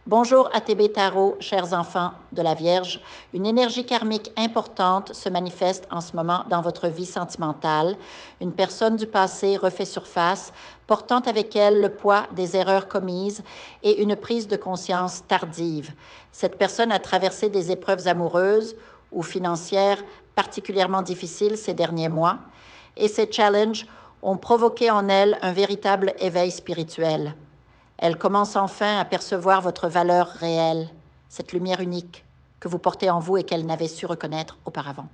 Bonjour ATB Tarot, chers enfants de la Vierge. Une énergie karmique importante se manifeste en ce moment dans votre vie sentimentale. Une personne du passé refait surface, portant avec elle le poids des erreurs commises et une prise de conscience tardive. Cette personne a traversé des épreuves amoureuses ou financières particulièrement difficiles ces derniers mois, et ces challenges ont provoqué en elle un véritable éveil spirituel. Elle commence enfin à percevoir votre valeur réelle, cette lumière unique que vous portez en vous et qu'elle n'avait su reconnaître auparavant.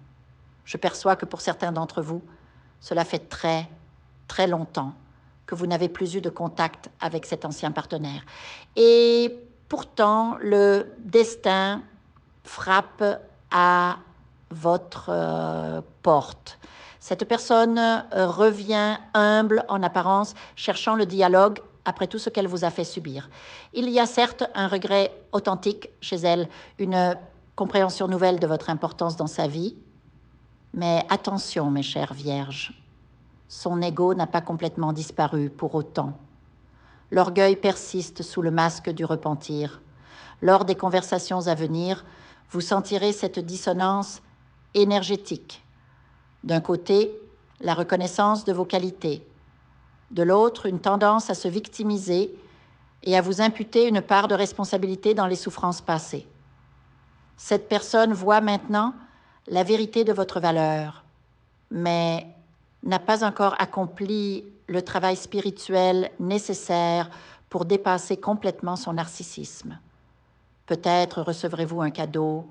Je perçois que pour certains d'entre vous, cela fait très, très longtemps que vous n'avez plus eu de contact avec cet ancien partenaire. Et pourtant, le destin frappe à votre porte. Cette personne revient humble en apparence, cherchant le dialogue après tout ce qu'elle vous a fait subir. Il y a certes un regret authentique chez elle, une compréhension nouvelle de votre importance dans sa vie, mais attention, mes chères vierges, son ego n'a pas complètement disparu pour autant. L'orgueil persiste sous le masque du repentir. Lors des conversations à venir, vous sentirez cette dissonance énergétique. D'un côté, la reconnaissance de vos qualités. De l'autre, une tendance à se victimiser et à vous imputer une part de responsabilité dans les souffrances passées. Cette personne voit maintenant la vérité de votre valeur, mais n'a pas encore accompli le travail spirituel nécessaire pour dépasser complètement son narcissisme. Peut-être recevrez-vous un cadeau,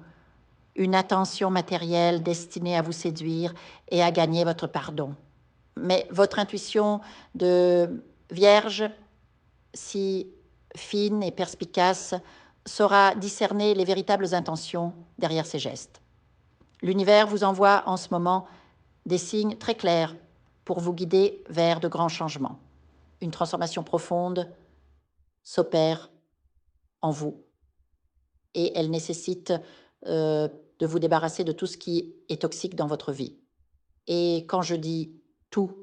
une attention matérielle destinée à vous séduire et à gagner votre pardon. Mais votre intuition de vierge, si fine et perspicace, saura discerner les véritables intentions derrière ces gestes. L'univers vous envoie en ce moment des signes très clairs pour vous guider vers de grands changements. Une transformation profonde s'opère en vous et elle nécessite de vous débarrasser de tout ce qui est toxique dans votre vie. Et quand je dis tout,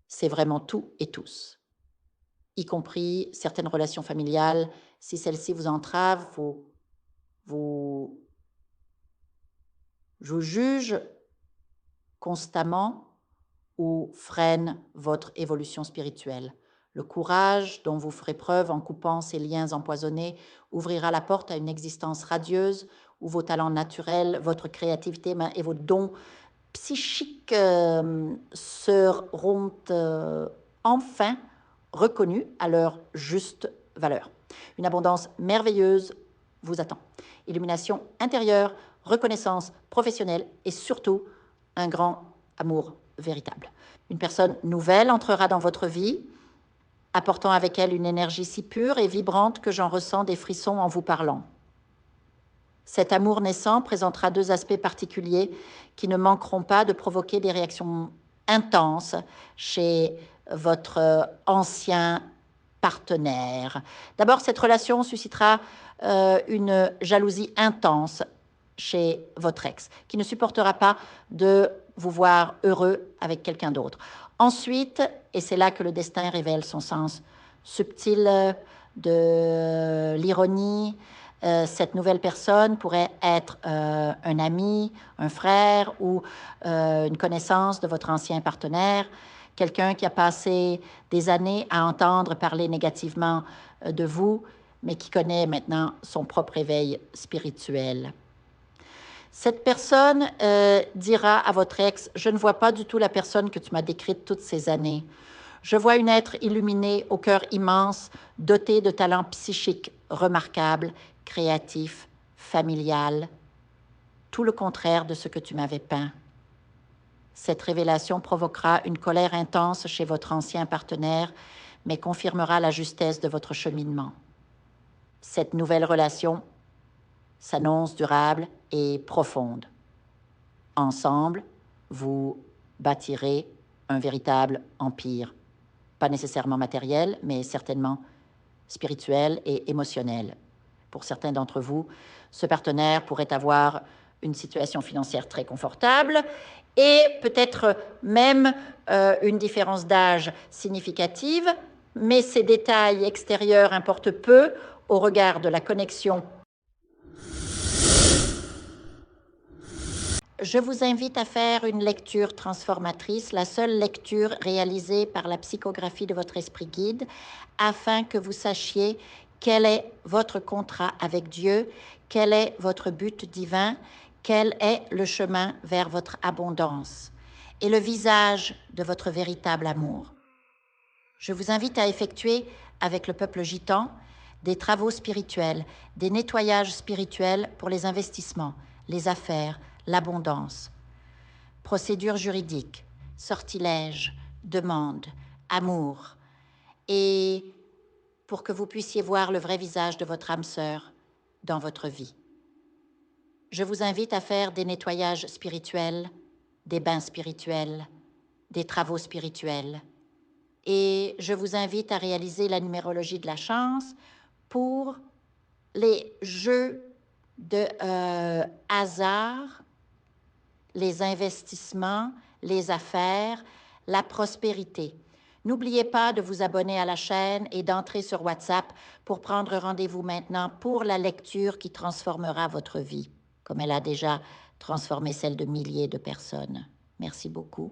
c'est vraiment tout et tous, y compris certaines relations familiales. Si celles-ci vous entravent, vous jugent constamment ou freinent votre évolution spirituelle. Le courage dont vous ferez preuve en coupant ces liens empoisonnés ouvrira la porte à une existence radieuse où vos talents naturels, votre créativité et vos dons psychiques seront enfin reconnus à leur juste valeur. Une abondance merveilleuse vous attend. Illumination intérieure, reconnaissance professionnelle et surtout un grand amour véritable. Une personne nouvelle entrera dans votre vie, apportant avec elle une énergie si pure et vibrante que j'en ressens des frissons en vous parlant. Cet amour naissant présentera deux aspects particuliers qui ne manqueront pas de provoquer des réactions intenses chez votre ancien partenaire. D'abord, cette relation suscitera une jalousie intense chez votre ex, qui ne supportera pas de vous voir heureux avec quelqu'un d'autre. Ensuite, et c'est là que le destin révèle son sens subtil de l'ironie, cette nouvelle personne pourrait être un ami, un frère ou une connaissance de votre ancien partenaire, quelqu'un qui a passé des années à entendre parler négativement de vous, mais qui connaît maintenant son propre éveil spirituel. Cette personne dira à votre ex « Je ne vois pas du tout la personne que tu m'as décrite toutes ces années. Je vois une être illuminée, au cœur immense, dotée de talents psychiques remarquables, créatifs, familial, tout le contraire de ce que tu m'avais peint. » Cette révélation provoquera une colère intense chez votre ancien partenaire, mais confirmera la justesse de votre cheminement. Cette nouvelle relation s'annonce durable et profonde. Ensemble, vous bâtirez un véritable empire, pas nécessairement matériel, mais certainement spirituel et émotionnel. Pour certains d'entre vous, ce partenaire pourrait avoir une situation financière très confortable et peut-être même une différence d'âge significative, mais ces détails extérieurs importent peu au regard de la connexion. Je vous invite à faire une lecture transformatrice, la seule lecture réalisée par la psychographie de votre esprit guide, afin que vous sachiez quel est votre contrat avec Dieu, quel est votre but divin, quel est le chemin vers votre abondance et le visage de votre véritable amour. Je vous invite à effectuer avec le peuple gitan des travaux spirituels, des nettoyages spirituels pour les investissements, les affaires, l'abondance. Procédures juridiques, sortilèges, demandes, amour. Et pour que vous puissiez voir le vrai visage de votre âme sœur dans votre vie. Je vous invite à faire des nettoyages spirituels, des bains spirituels, des travaux spirituels. Et je vous invite à réaliser la numérologie de la chance pour les jeux de hasard, les investissements, les affaires, la prospérité. N'oubliez pas de vous abonner à la chaîne et d'entrer sur WhatsApp pour prendre rendez-vous maintenant pour la lecture qui transformera votre vie, comme elle a déjà transformé celle de milliers de personnes. Merci beaucoup.